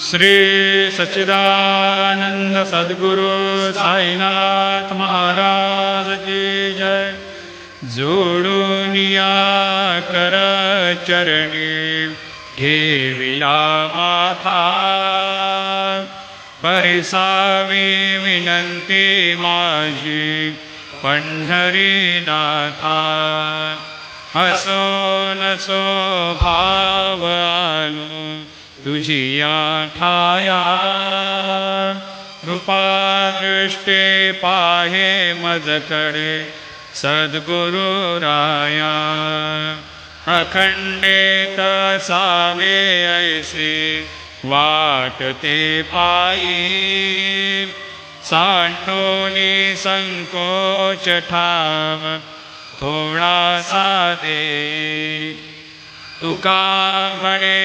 श्री सच्चिदानंद सद्गुरु साईनाथ महाराज की जय। जोडून या कर चरणी ठेविला माथा, परिसावी विनंती माझी पंढरीनाथा। असो नसो भाव आलो तुझी या ठाया, कृपा दृष्टी पाहे मजकडे सद्गुरु राया। अखंडित सावे ऐसे वाटते पायी, सांडोनी संकोच ठाव थोडासा दे। तुका म्हणे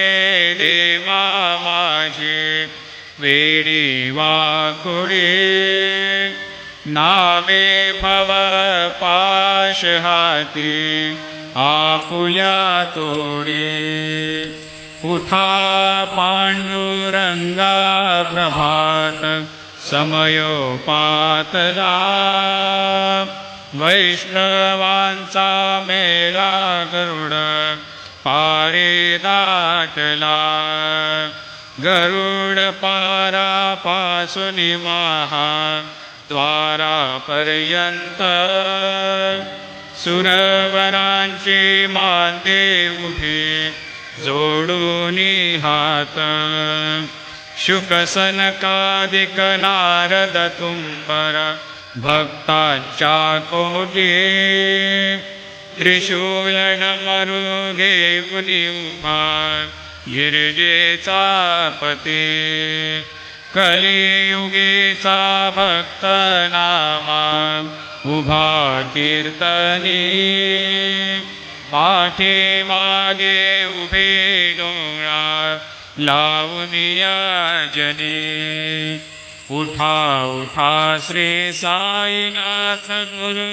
देवा माझे वेडी वाकुडी, नावे भव पाश हाती आपुल्या तोडी। उठा पांडुरंगा प्रभात समयोपातला, वैष्णवांचा मेला गरुड पारे दाटला। गरुड पारापासून महा द्वारापर्यंत, सुरवरांची माते उभे जोडून हात। शुकसनकादिक नारद तुंबर भक्तांच्या कोटी, त्रिशूल मरुगे उभा गिरिजेचा पती। कलियुगीचा भक्त नामा उभा कीर्तनी, पाठी मागे उभे डोळा लावून याजनी। उठा उठा श्री साईनाथ गुरु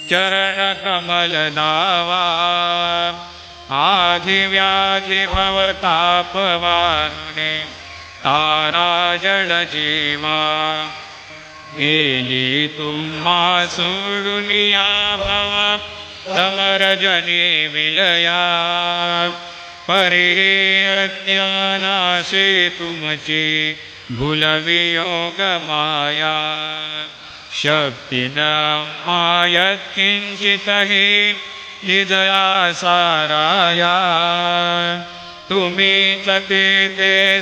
चरण कमल दावा, आधी व्याधी भवताप वारुणे तारा जड जीवा। गेली तुम्हा सोडून या भव समरजनी विलया, परी अज्ञानासे तुमची भूलवियोग माया। शक्ती न मायत किंचितही हृदया साराया, तुम्हीच ते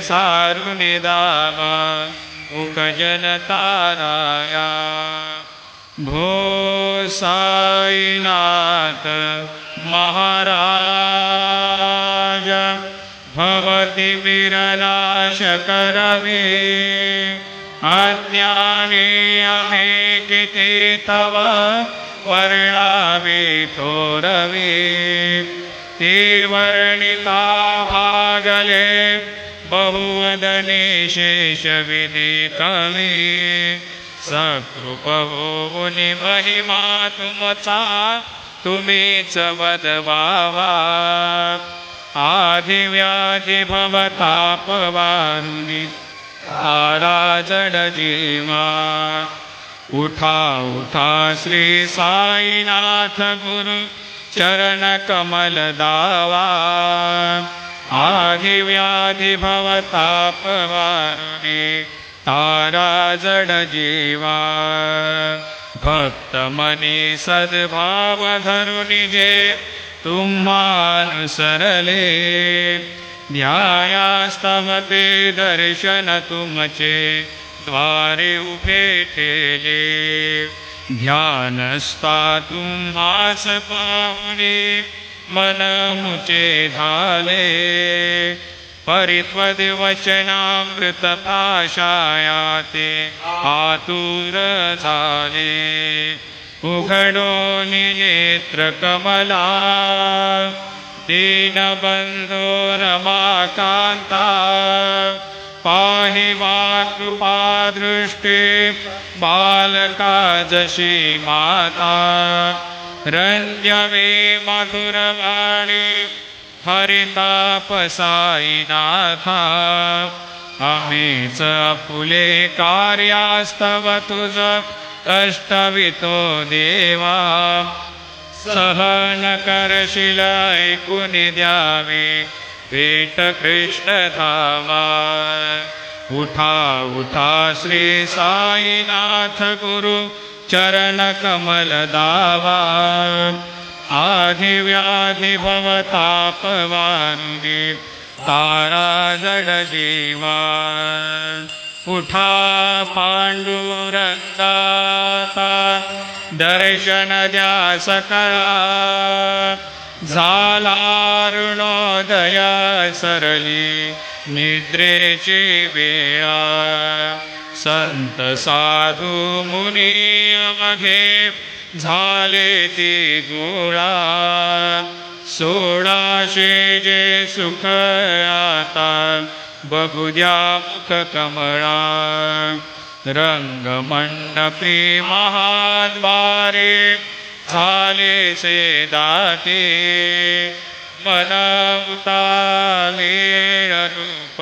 सारुन दावा मुखजन ताराया। भो साईनाथ महाराज, भवति विरलाश करवे। अज्ञानी अमे किती तव वर्णावे थोरवे, ते वर्णिता भागले बहुवदने शेष विधी कवी। सकृप होऊनि महिमा तुमचा तुम्हीच वदवावा, आधी व्याधी भवताप वारुणी तारा जड जीवा। उठा उठा श्री साईनाथ गुरु चरण कमल दावा, आधी व्याधी भवताप वारुणी तारा जड जीवा। भक्त मनी सद्भाव धरुनि जे तुम्हानुसरले, ध्यायास्तमते दर्शन तुमचे द्वारे उभे ठेले। ध्यानस्था तुम्हास पाहुणे मन मुचे झाले, परित्वद्वचनामृत भाषायाते आतुर झाले। उघडो नेत्र कमला दीनबंधो रमाकांता, पाहि वा कृपा दृष्टी बालका जशी माता। रंजवे मधुरवाणी हरिताप साईनाथा, आम्हीच आपुले कार्यास्तव तुझ कष्टवितो देवा सहन करशील ऐकून द्यावे भेट कृष्ण धामा उठा उठा श्री साईनाथ गुरु चरण कमल दावा आधी व्याधी भवताप वारुणी तारा जड जीवा उठा पांडुरंगाचा दर्शन द्या सकळा झाला अरुणोदय सरली निद्रेची वेळा संत साधू मुनी अवघे झाले ती गोळा सोळाशे जे सुख आता बघू द्या मुख कमळा रंगमंडपी महाद्वारे झाले से दाते मन उताले रूप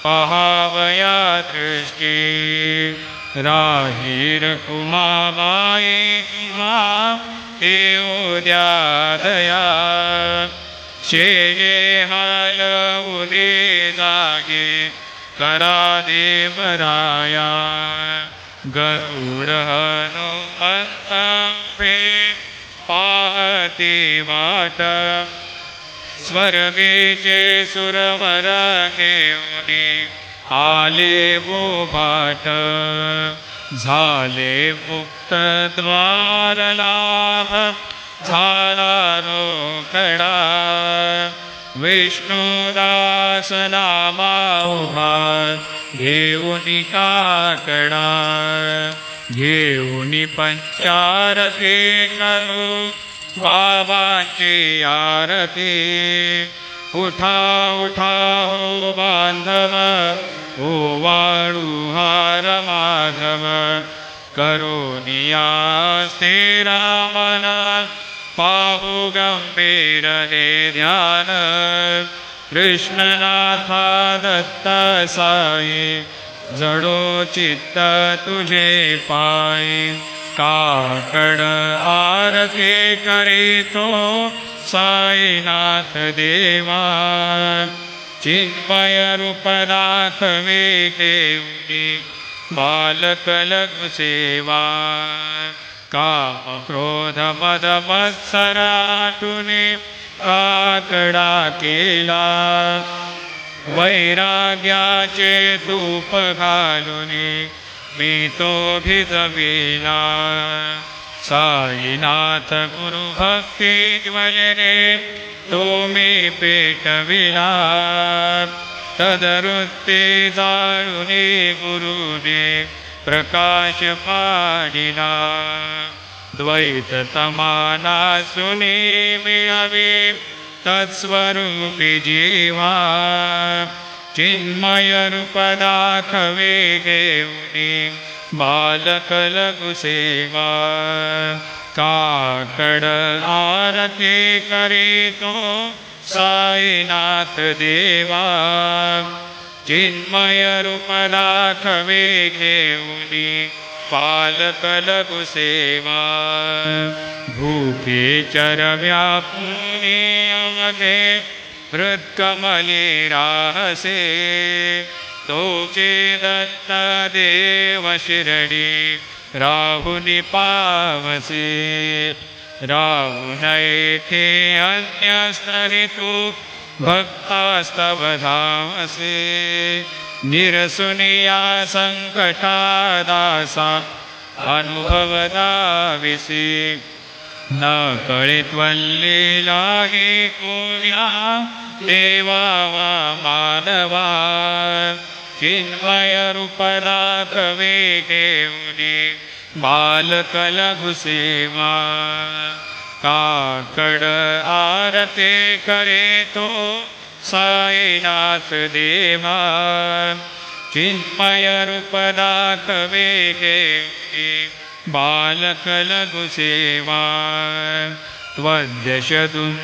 पहावया दृष्टी राहीर उमाबाई उमा येऊ द्या दया शेजे हाल उदे जागे करा देवराया गरुड हनुमंते पाहती वाट स्वर्गीचे सुरवर घेऊनी आले वो भाट झाले मुक्त द्वार लाभ झाला रोकडा विष्णुदास नामा उभा घेऊनी काकडा घेऊनी पंचारती करू बाबाची आरती उठा उठा हो बांधव ओ वाळू हार माधव करुनिया स्थिरा मन पाहू गंभीर हे ध्यान कृष्णनाथा दत्त साई जडो चित्त तुझे पाय काकड आरती करीतो साईनाथ देवा चिन्मय रूप दाखवे घेऊनी बालक लघु सेवा काम क्रोध मद मत्सर आटुनी काकडा केला वैराग्याचे धूप घालुनी मी तो भिजविला साईनाथ गुरु भक्ती वजने तो मी पेटविला तदवृत्ती जाळुनी गुरुने प्रकाश पाडिला द्वैत तमाना सुनी मिळवी तत्स्वरूपी जीवा चिन्मय रूप दाखवे घेऊनी बालक लघु सेवा काकड आरती करीतो साईनाथ देवा चिन्मय रूप दाखवे घेऊनी बालक लघु सेवा भूखे चरव्यापुनी अवघे हृत्कमली राहसे तोचे दत्त देव शिरडी राहुनी पावसे राहुन येथे अन्यस्तरी तू भक्तास्तव धावसे निरसुनिया संकटा दासा अनुभव दाविसी न कळित्वल्लीला हि कुर्या देवा वा मानवा चिन्मय रूप दाखवे घेऊनी बालक लघु सेवा काकड आरती करीतो साईनाथ देवा चिन्मय रूप दाखवे घेऊनी बालक लघु सेवा त्वद्यशतुन्दुभिः